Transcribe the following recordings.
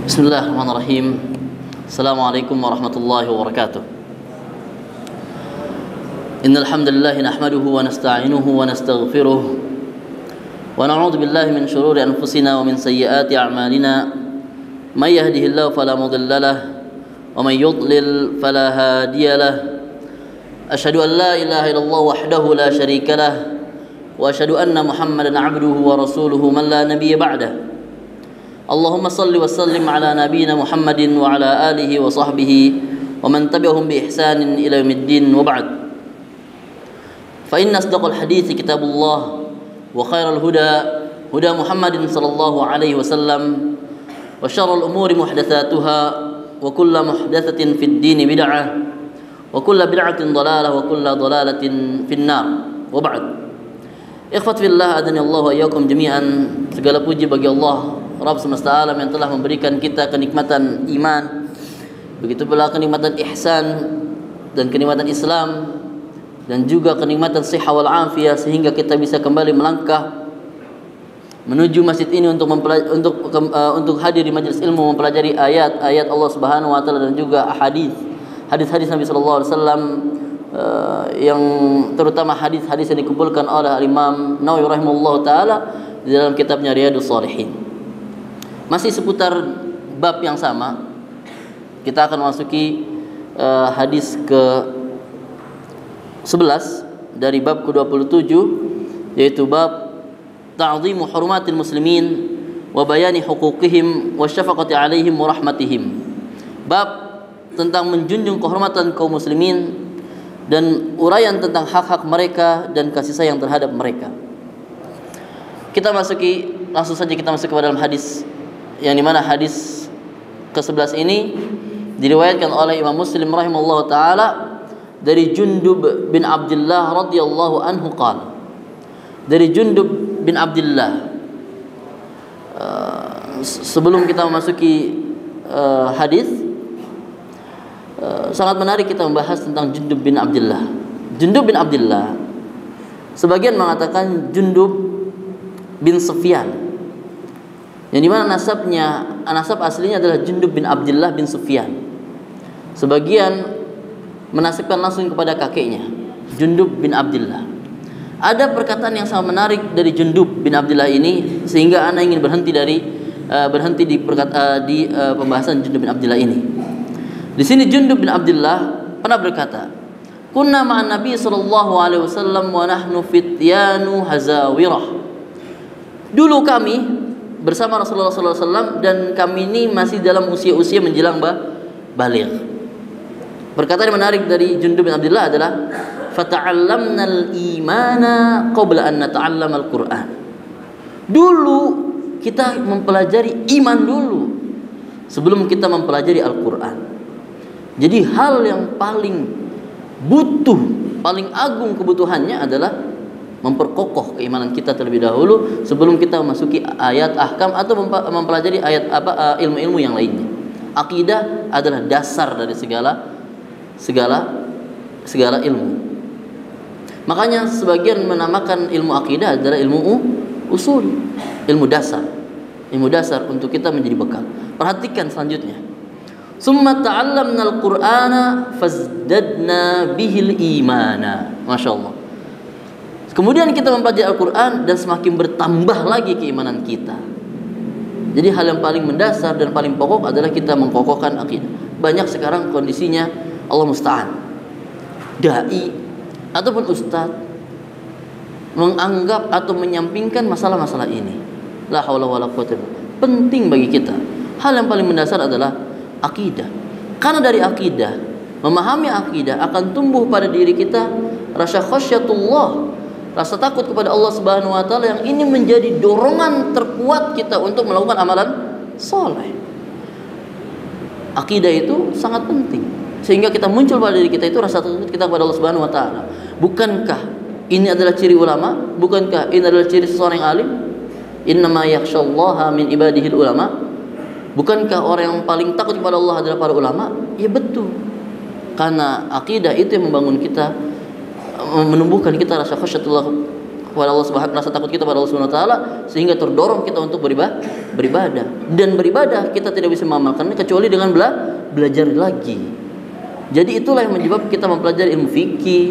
Bismillahirrahmanirrahim. Assalamualaikum warahmatullahi wabarakatuh. Innal hamdalillah nahmaduhu wa nasta'inuhu wa nastaghfiruh wa na'udzu billahi min shururi anfusina wa min sayyiati a'malina. May yahdihillahu fala mudilla lahu wa may yudlil fala hadiya lahu. Asyhadu an la ilaha illallah wahdahu la syarika lahu wa asyhadu anna Muhammadan 'abduhu wa rasuluhu man la nabiyya ba'dahu. Allahumma salli wa sallim ala nabiyyina Muhammadin wa ala alihi wa sahbihi wa man tabi'ahum bi ihsanin ila yaumiddin wa ba'd. Fa inna asdaqal hadithi kitabullah wa khairal huda huda Muhammadin sallallahu alaihi wasallam wa syarrul umuri muhdatsatuha wa kullu muhdatsatin fid din bid'ah wa kullu bid'atin dhalalah wa kullu dhalalatin finnar wa ba'd. Ikhwat fillah, adani Allah wa iyyakum jami'an. Segala puji bagi Allah Rabb semesta alam yang telah memberikan kita kenikmatan iman, begitu pula kenikmatan ihsan dan kenikmatan Islam, dan juga kenikmatan sihah wal afiyah, sehingga kita bisa kembali melangkah menuju masjid ini untuk hadir di majelis ilmu, mempelajari ayat-ayat Allah Subhanahu wa taala dan juga hadis-hadis Nabi sallallahu alaihi wasallam, yang terutama hadis-hadis yang dikumpulkan oleh Imam Nawawi rahimahullahu taala di dalam kitabnya Riyadhus Shalihin. Masih seputar bab yang sama, kita akan masuki hadis ke-11 dari bab ke-27, yaitu bab ta'zimu hurumatil muslimin wa bayani huquqihim wa syafaqati alaihim wa rahmatihim. Bab tentang menjunjung kehormatan kaum muslimin dan uraian tentang hak-hak mereka dan kasih sayang terhadap mereka. Langsung saja kita masuk kepada dalam hadis, yang dimana hadis ke-11 ini diriwayatkan oleh Imam Muslim rahimahullah ta'ala dari Jundub bin Abdullah radhiyallahu anhu qala. Dari Jundub bin Abdullah. Sebelum kita memasuki hadis, sangat menarik kita membahas tentang Jundub bin Abdullah. Jundub bin Abdullah, sebagian mengatakan Jundub bin Sufyan, yang dimana nasab aslinya adalah Jundub bin Abdullah bin Sufyan. Sebagian menasibkan langsung kepada kakeknya, Jundub bin Abdullah. Ada perkataan yang sangat menarik dari Jundub bin Abdullah ini, sehingga ana ingin berhenti di pembahasan Jundub bin Abdullah ini. Di sini Jundub bin Abdullah pernah berkata, "Kunna ma'an Nabi sallallahu alaihi wasallam wa nahnu fityanu hazawirah." Dulu kami bersama Rasulullah sallallahu alaihi wasallam dan kami ini masih dalam usia-usia menjelang baligh. Perkataan yang menarik dari Jundub bin Abdullah adalah, "Fata'allamnal imana qabla an nata'allamal Qur'an." Dulu kita mempelajari iman dulu sebelum kita mempelajari Al-Qur'an. Jadi hal yang paling agung kebutuhannya adalah memperkokoh keimanan kita terlebih dahulu sebelum kita memasuki ayat ahkam atau mempelajari ilmu-ilmu yang lainnya. Akidah adalah dasar dari segala ilmu. Makanya sebagian menamakan ilmu akidah adalah ilmu usul, ilmu dasar untuk kita menjadi bekal. Perhatikan selanjutnya. Summa ta'allamnal Qur'ana fazdadna bihil imana. Masyaallah. Kemudian kita mempelajari Al-Quran dan semakin bertambah lagi keimanan kita. Jadi hal yang paling mendasar dan paling pokok adalah kita mengkokohkan akidah. Banyak sekarang kondisinya, Allah musta'an, dai ataupun ustadz menganggap atau menyampingkan masalah-masalah ini. La haula wala quwwata illa billah. Penting bagi kita. Hal yang paling mendasar adalah akidah. Karena dari akidah, memahami akidah akan tumbuh pada diri kita rasa khasyatullah, rasa takut kepada Allah Subhanahu wa taala, yang ini menjadi dorongan terkuat kita untuk melakukan amalan soleh. Akidah itu sangat penting, sehingga kita muncul pada diri kita itu rasa takut kita kepada Allah Subhanahu wa taala. Bukankah ini adalah ciri ulama? Bukankah ini adalah ciri seseorang yang alim? Innama yakhsyallaha min ibadihil ulama. Bukankah orang yang paling takut kepada Allah adalah para ulama? Ya betul. Karena akidah itu yang membangun kita, menumbuhkan kita rasa khasyatullah kepada Allah Subhanahu, rasa takut kita pada Allah Subhanahu wa taala, sehingga terdorong kita untuk beribadah. Dan beribadah kita tidak bisa mengamalkannya kecuali dengan belajar lagi. Jadi itulah yang menyebabkan kita mempelajari ilmu fikih,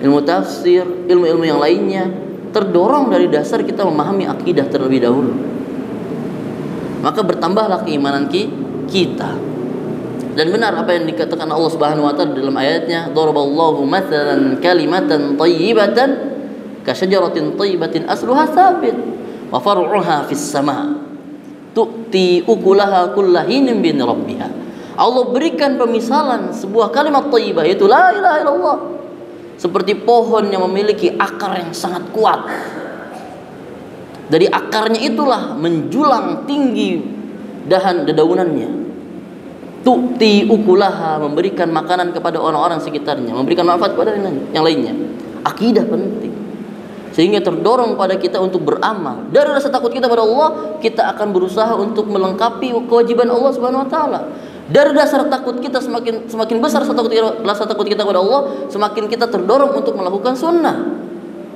ilmu tafsir, ilmu-ilmu yang lainnya, terdorong dari dasar kita memahami akidah terlebih dahulu. Maka bertambahlah keimanan kita. Dan benar apa yang dikatakan Allah Subhanahu wa taala dalam ayatnya, daraballahu mathalan kalimatan thayyibatan kasyajaratin thayyibatin asluha thabit wa far'uha fis sama' tu'ti ukulaha kullahinin bi rabbiha. Allah berikan pemisalan sebuah kalimat thayyibah, yaitu la ilaha illallah, seperti pohon yang memiliki akar yang sangat kuat. Dari akarnya itulah menjulang tinggi dedaunannya. Tu'ti ukulaha, memberikan makanan kepada orang-orang sekitarnya, memberikan manfaat kepada yang lainnya. Akidah penting, sehingga terdorong pada kita untuk beramal. Dari rasa takut kita pada Allah, kita akan berusaha untuk melengkapi kewajiban Allah Subhanahu wa taala. Dari dasar takut kita, semakin besar rasa takut kita pada Allah, semakin kita terdorong untuk melakukan sunnah.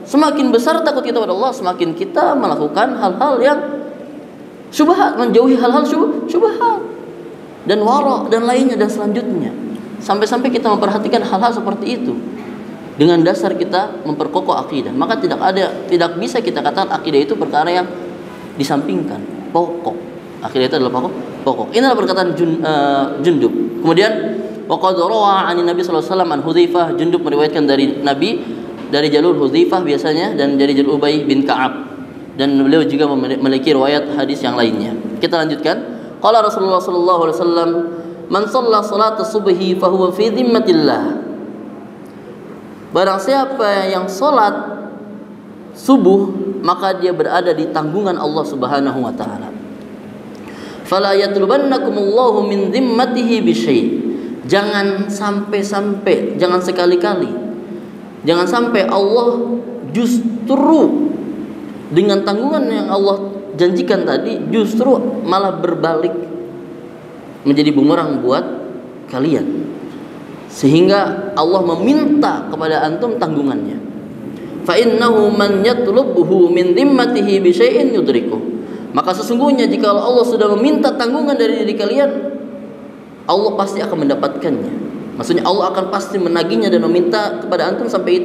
Semakin besar takut kita pada Allah, semakin kita melakukan hal-hal yang syubhat, menjauhi hal-hal syubhat dan wara dan lainnya dan selanjutnya, sampai-sampai kita memperhatikan hal-hal seperti itu dengan dasar kita memperkokoh akidah. Maka tidak bisa kita katakan akidah itu perkara yang disampingkan, pokok. Akidah itu adalah pokok. Inilah perkataan Jundub. Kemudian waqad rawa 'an Nabi sallallahu alaihi wasallam an Hudzaifah, Jundub meriwayatkan dari Nabi dari jalur Hudzaifah biasanya, dan dari jalur Ubay bin Ka'ab, dan beliau juga memiliki riwayat hadis yang lainnya. Kita lanjutkan. Qala Rasulullah sallallahu alaihi wasallam, "Man shalla salat subhi fa huwa fi dhimmatillah." Barang siapa yang salat subuh, maka dia berada di tanggungan Allah Subhanahu wa taala. Fala yatlubannakumullahu min dhimmatihi bi syai'. Jangan sampai, jangan sekali-kali, jangan sampai Allah justru dengan tanggungan yang Allah janjikan tadi, justru malah berbalik menjadi bumerang buat kalian, sehingga Allah meminta kepada antum tanggungannya. Fa innahu man yatlubhu min dhimmatihi bi syai'in yudrikuh. Maka sesungguhnya jika Allah sudah meminta tanggungan dari diri kalian, Allah pasti akan mendapatkannya. Maksudnya Allah akan pasti menagihnya dan meminta kepada antum sampai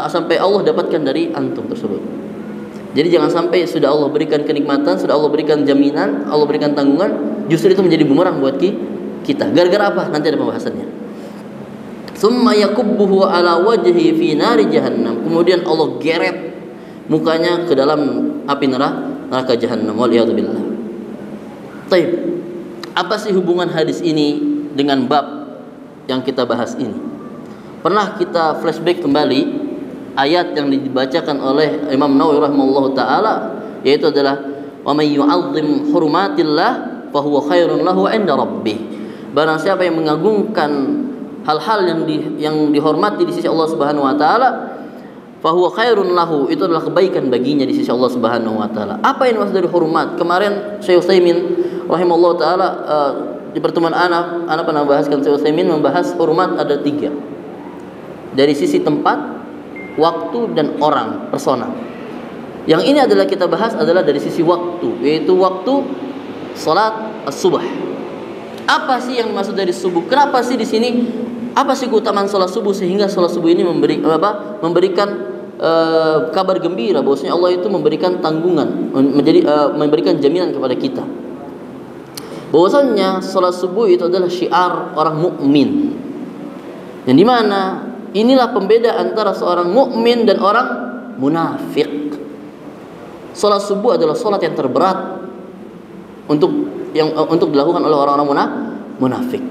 sampai Allah dapatkan dari antum tersebut. Jadi jangan sampai sudah Allah berikan kenikmatan, sudah Allah berikan jaminan, Allah berikan tanggungan, justru itu menjadi bumerang buat kita. Gara-gara apa? Nanti ada pembahasannya. Tsumma yakubbuhu ala wajhi fi nari jahannam. Kemudian Allah geret mukanya ke dalam api neraka jahannam. Waliyadzubillah. Baik. Apa sih hubungan hadis ini dengan bab yang kita bahas ini? Pernah kita flashback kembali ayat yang dibacakan oleh Imam Nawawi rahimahullahu taala, yaitu adalah wa may yu'azzim hurumatillah fa huwa khairun lahu 'inda rabbih. Barang siapa yang mengagungkan hal-hal yang dihormati di sisi Allah Subhanahu wa taala, fa huwa khairun lahu, itu adalah kebaikan baginya di sisi Allah Subhanahu wa taala. Apa yang maksud dari hormat? Kemarin Syekh Utsaimin rahimahullahu taala di pertemuan ana pernah bahaskan, Syekh Utsaimin membahas hormat ada 3. Dari sisi tempat, waktu, dan orang, persona. Yang ini adalah kita bahas adalah dari sisi waktu, yaitu waktu salat as-subuh. Apa sih yang dimaksud dari subuh? Kenapa sih di sini? Apa sih keutamaan salat subuh sehingga salat subuh ini memberikan kabar gembira bahwasanya Allah itu memberikan tanggungan, memberikan jaminan kepada kita. Bahwasanya salat subuh itu adalah syiar orang mukmin. Yang di mana inilah pembeda antara seorang mukmin dan orang munafik. Salat subuh adalah salat yang terberat untuk dilakukan oleh orang-orang munafik.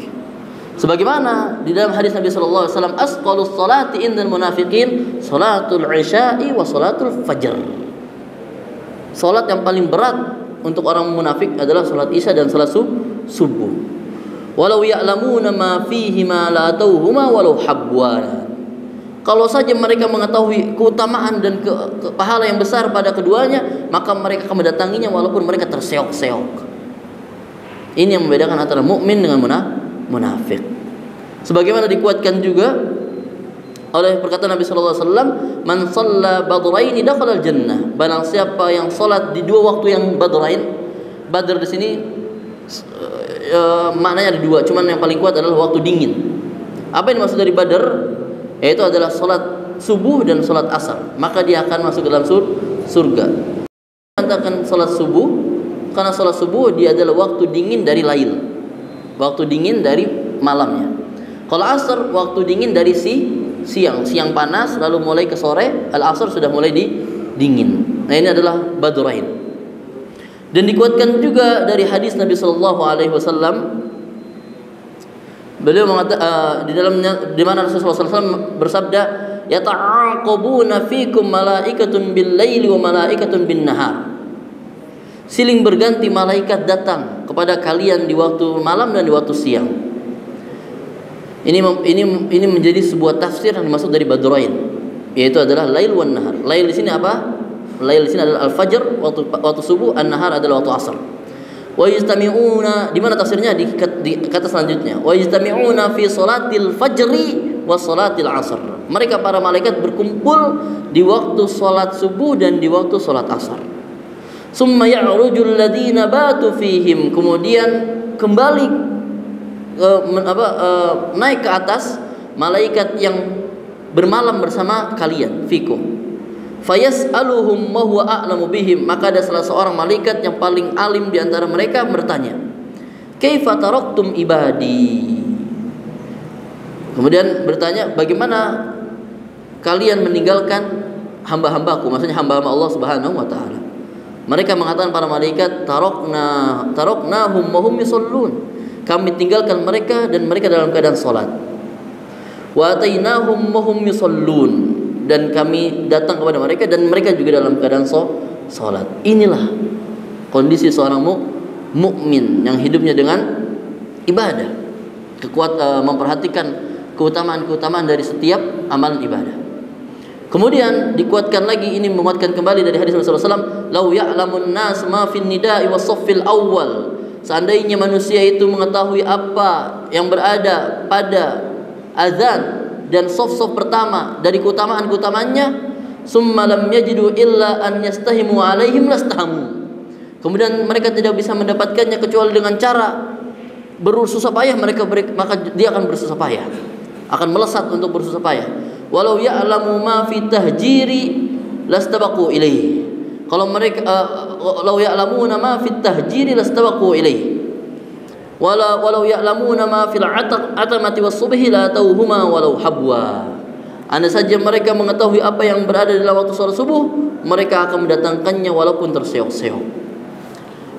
Sebagaimana di dalam hadis Nabi sallallahu alaihi wasallam, asqalus salati indal munafiqin salatul isya'i wa salatul fajr. Salat yang paling berat untuk orang munafik adalah salat isya dan salat subuh. Walau ya'lamuna ma fihi ma la tauhuma walau habwana. Kalau saja mereka mengetahui keutamaan dan pahala yang besar pada keduanya, maka mereka akan mendatanginya walaupun mereka terseok-seok. Ini yang membedakan antara mukmin dengan munafik. Sebagaimana dikuatkan juga oleh perkataan Nabi sallallahu alaihi wasallam, "Man shalla badraini dakhala al-jannah." Barang siapa yang salat di dua waktu yang badrain. Badr di sini maknanya ada dua, cuman yang paling kuat adalah waktu dingin. Apa yang dimaksud dari Badr? Yaitu adalah salat subuh dan salat asar. Maka dia akan masuk ke dalam surga. Katakan salat subuh karena salat subuh dia adalah waktu dingin dari lail. Waktu dingin dari malamnya. Kalau asar waktu dingin dari siang panas lalu mulai ke sore, al-asr sudah mulai dingin. Nah, ini adalah Badrain. Dan dikuatkan juga dari hadis Nabi sallallahu alaihi wasallam. Beliau mengatakan di dalamnya, di mana Rasulullah sallallahu alaihi wasallam bersabda, "Yata'aqabuna fikum malaikatun bil-laili wa malaikatun bin-nahar." Silih berganti malaikat datang kepada kalian di waktu malam dan di waktu siang. Ini menjadi sebuah tafsir yang dimaksud dari Badrain, yaitu adalah lail wan nahar. Lail di sini apa? Lail di sini adalah al-fajr, waktu subuh, an-nahar adalah waktu asar. Wa yajtami'una, di mana tafsirnya di kata selanjutnya, wa yajtami'una fi salatil fajri wa salatil asar. Mereka para malaikat berkumpul di waktu salat subuh dan di waktu salat asar. Summa ya'rujul ladzina batu fihim, kemudian kembali naik ke atas malaikat yang bermalam bersama kalian, fikum. Fayas'aluhum ma huwa a'lamu bihim, maka ada salah seorang malaikat yang paling alim di antara mereka bertanya, "Kaifa taraktum ibadi?" Kemudian bertanya, bagaimana kalian meninggalkan hamba-hambaku, maksudnya hamba-hamba Allah Subhanahu wa taala. Mereka mengatakan para malaikat, taraknahum wa hum yusallun. Kami tinggalkan mereka dan mereka dalam keadaan salat. Wa atainahum wa hum yusallun. Dan kami datang kepada mereka dan mereka juga dalam keadaan salat. Inilah kondisi seorang mukmin yang hidupnya dengan ibadah. Memperhatikan keutamaan-keutamaan dari setiap amalan ibadah. Kemudian dikuatkan lagi, ini memuatkan kembali dari hadis Rasulullah SAW, "Lau ya'lamun nas ma fin nida'i was saffil awwal." Seandainya manusia itu mengetahui apa yang berada pada azan dan sof-sof pertama dari keutamaan-keutamaannya, summa lam yajidu illa an yastahimu alaihim lastahamu. Kemudian mereka tidak bisa mendapatkannya kecuali dengan cara bersusah payah, maka dia akan bersusah payah, akan melesat untuk bersusah payah. Walau ya'lamu ma fi tahjiri lastabaqu ilaihi. Kalau mereka law ya'lamuna ma fi tahjiri lastabaqu ilaihi. Walau ya'lamuna ma fil atamati was subhi la tauhuma walau habwa. Andai saja mereka mengetahui apa yang berada dalam waktu salat subuh, mereka akan mendatangkannya walaupun terseok-seok.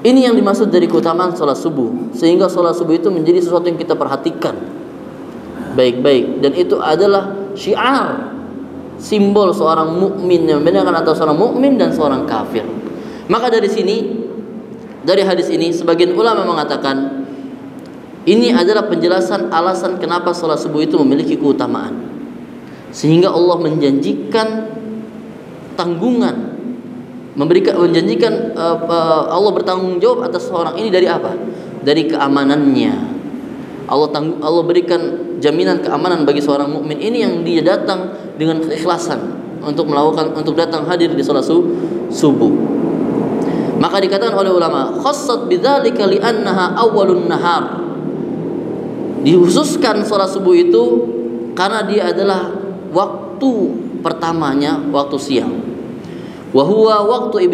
Ini yang dimaksud dari keutamaan salat subuh, sehingga salat subuh itu menjadi sesuatu yang kita perhatikan baik-baik, dan itu adalah syiar, simbol seorang mukmin yang membedakan antara seorang mukmin dan seorang kafir. Maka dari sini, dari hadis ini sebagian ulama mengatakan ini adalah penjelasan alasan kenapa salat subuh itu memiliki keutamaan. Sehingga Allah menjanjikan tanggungan, menjanjikan Allah bertanggung jawab atas seorang ini dari apa? Dari keamanannya. Allah berikan jaminan keamanan bagi seorang mukmin ini yang dia datang dengan keikhlasan untuk datang hadir di salat subuh. Maka dikatakan oleh ulama, khassat bidzalika li'annaha awwalun nahar. Dikhususkan salat subuh itu karena dia adalah waktu pertamanya, waktu siang. Wa huwa waktu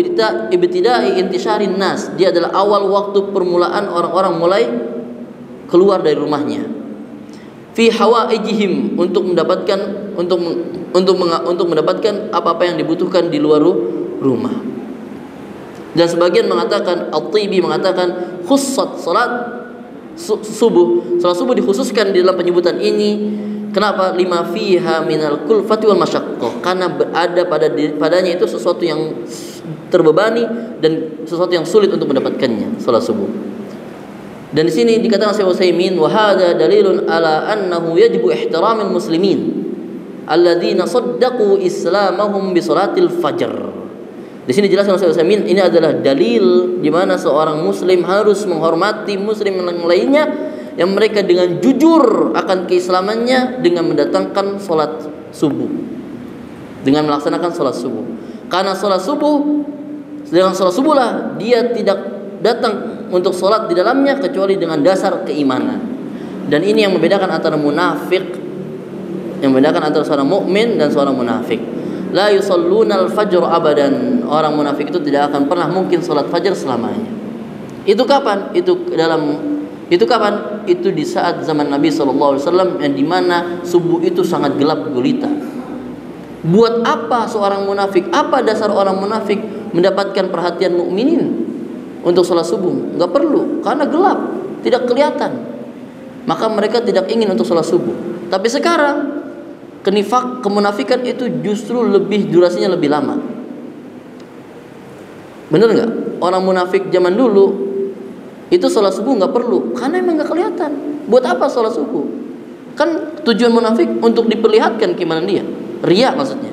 ibtida'i intisharin nas. Dia adalah awal waktu permulaan orang-orang mulai keluar dari rumahnya. Fi hawaijihim, untuk mendapatkan apa-apa yang dibutuhkan di luar rumah. Dan sebagian mengatakan, At-Tibi mengatakan khussat salat subuh. Salat subuh dikhususkan di dalam penyebutan ini. Kenapa? Lima fiha minal kulfati wal masyaqqah. Karena berada padanya itu sesuatu yang terbebani dan sesuatu yang sulit untuk mendapatkannya, salat subuh. Dan di sini dikatakan Syekh Utsaimin, wa hadza dalilun ala annahu yajibu ihtiramul muslimin alladzina saddaqu islamahum bi salatil fajr. Di sini jelas Syekh Utsaimin, ini adalah dalil di mana seorang muslim harus menghormati muslim yang lainnya yang mereka dengan jujur akan keislamannya dengan mendatangkan salat subuh, dengan melaksanakan sholat subuh. Karena sholat subuh, dengan sholat subuh lah dia tidak datang untuk sholat di dalamnya kecuali dengan dasar keimanan. Dan ini yang membedakan antara munafik, yang membedakan antara seorang mukmin dan seorang munafik. La yusalluna al-fajr abadan. Orang munafik itu tidak akan pernah mungkin sholat fajar selamanya. Itu kapan? Itu kapan? Itu di saat zaman Nabi SAW, yang dimana subuh itu sangat gelap gulita. Buat apa seorang munafik? Apa dasar orang munafik mendapatkan perhatian mukminin untuk sholat subuh? Nggak perlu, karena gelap, tidak kelihatan. Maka mereka tidak ingin untuk sholat subuh. Tapi sekarang kemunafikan itu justru durasinya lebih lama. Bener nggak? Orang munafik zaman dulu itu sholat subuh nggak perlu, karena emang nggak kelihatan. Buat apa sholat subuh? Kan tujuan munafik untuk diperlihatkan gimana dia, riya maksudnya.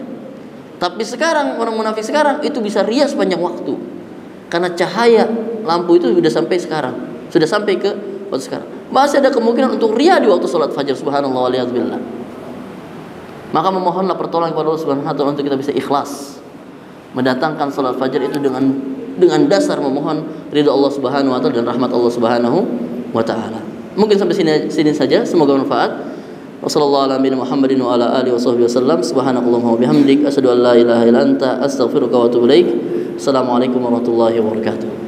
Tapi sekarang orang munafik sekarang itu bisa riya sepanjang waktu, karena cahaya lampu itu sudah sampai sekarang, sudah sampai ke waktu sekarang. Masih ada kemungkinan untuk riya di waktu sholat fajar. Subhanallah waliyadzubillah. Maka memohonlah pertolongan kepada Allah Subhanahu wa taala untuk kita bisa ikhlas mendatangkan salat fajar itu dengan dasar memohon ridha Allah Subhanahu wa taala dan rahmat Allah Subhanahu wa taala. Mungkin sampai sini saja, semoga bermanfaat. Wassallallahu ala nabiyina Muhammadin wa ala alihi wasallam. Subhanakallahumma wa bihamdik asyhadu an la ilaha illa anta astaghfiruka wa atubu ilaik. Assalamualaikum warahmatullahi wabarakatuh.